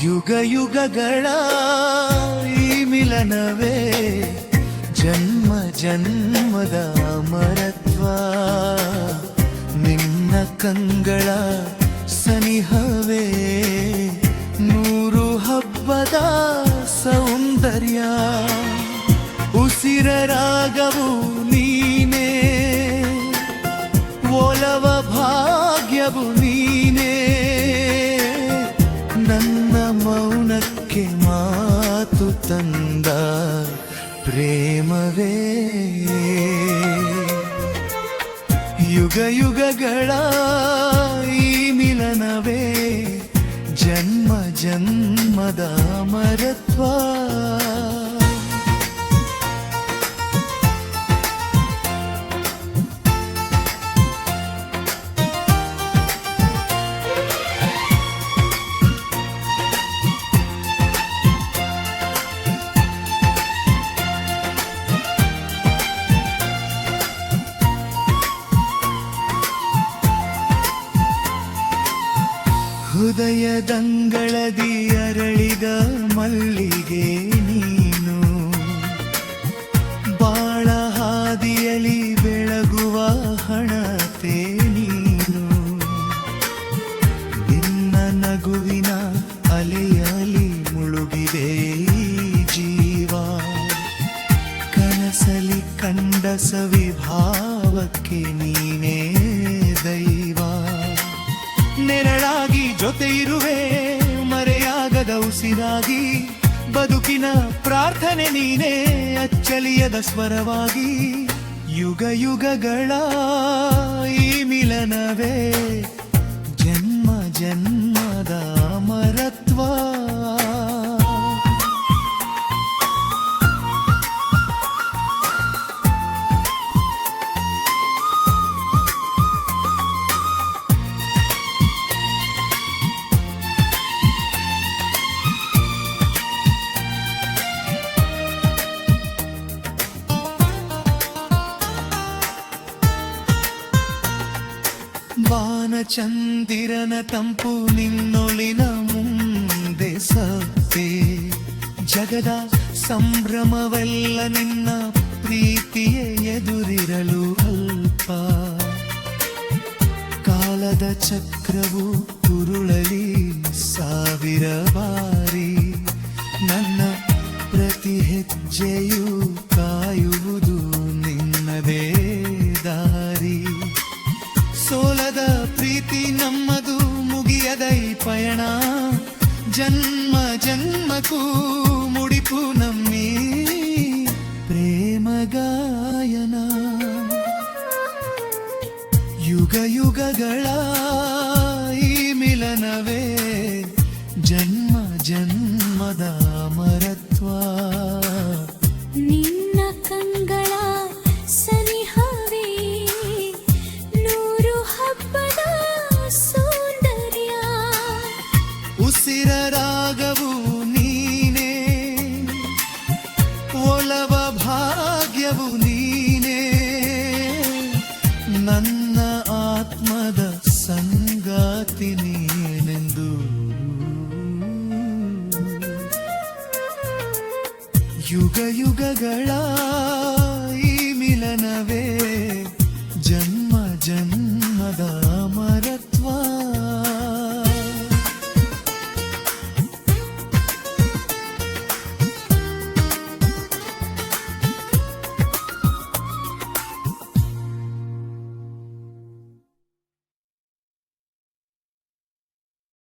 ಯುಗ ಯುಗಗಳ ಈ ಮಿಲನವೇ ಜನ್ಮ ಜನ್ಮದ ಅಮರತ್ವ. ನಿನ್ನ ಕಂಗಳ ಸನಿಹವೇ ನೂರು ಹಬ್ಬದ ಸೌಂದರ್ಯ. ಉಸಿರ ರಾಗವು ನೀನೇ, ಒಲವ ಭಾಗ್ಯವು ನೀನೇ. ನನ್ನ ಮೌನಕ್ಕೆ ಮಾತು ತಂದ ಪ್ರೇಮವೇ. ಯುಗ ಯುಗಗಳ ಈ ಮಿಲನವೇ ಜನ್ಮ ಜನ್ಮದ ಅಮರತ್ವ. ಹೃದಯದಂಗಳದಿ ಅರಳಿದ ಮಲ್ಲಿಗೆ ನೀನು, ಬಾಳ ಹಾದಿಯಲಿ ಬೆಳಗುವ ಹಣತೆ ನೀನು. ನಿನ್ನ ನಗುವಿನ ಅಲೆಯಲಿ ಮುಳುಗಿದೆ ಜೀವ. ಕನಸಲಿ ಕಂಡ ಸವಿಭಾವಕ್ಕೆ ನೀನೇ ದೈವ. ನೆರಳಾಗಿ ಜೊತೆ ಇರುವೆ ಮರೆಯಾಗದ ಉಸಿರಾಗಿ. ಬದುಕಿನ ಪ್ರಾರ್ಥನೆ ನೀನೇ ಅಚ್ಚಲಿಯದ ಸ್ವರವಾಗಿ. ಯುಗ ಯುಗಗಳ ಈ ಮಿಲನವೇ ಜನ್ಮ ಜನ್ಮದ ಅಮರತ್ವ. ಬಾನಚಂದಿರನ ತಂಪು ನಿನ್ನೊಲಿನ ಮುಂದೆ ಸತ್ತೆ. ಜಗದ ಸಂಭ್ರಮವೆಲ್ಲ ನಿನ್ನ ಪ್ರೀತಿಯೇ ಎದುರಿರಲು ಅಲ್ಪ. ಕಾಲದ ಚಕ್ರವು ಉರುಳಲಿ ಸಾವಿರ ಬಾರಿ. ನನ್ನ ಪ್ರತಿ ಹೆಜ್ಜೆಯು ಕಾಯುವುದು ನಿನ್ನದೇ ದಾರಿ. ಸೋಲದ ಪ್ರೀತಿ ನಮ್ಮದು ಮುಗಿಯದ ಈ ಪಯಣ. ಜನ್ಮ ಜನ್ಮಕ್ಕೂ ಮುಡಿಪು ನಮ್ಮಿ ಪ್ರೇಮ ಗಾಯನ. ಯುಗ ಯುಗಗಳ ಈ ಮಿಲನವೇ ಜನ್ಮ ಜನ್ಮದ ಅಮರತ್ವ. ನಿನ್ನ ಕಂಗಳ ಸನಿಹವೇ ನೂರು ಹಬ್ಬದ ಸೌಂದರ್ಯ. ಉಸಿರ ರಾಗವು ನೀನೇ, ಒಲವ ಭಾಗ್ಯವು ನೀನೇ. ನನ್ನ ಆತ್ಮದ ಸಂಗಾತಿ ನೀನೆಂದು. ಯುಗ ಯುಗಗಳ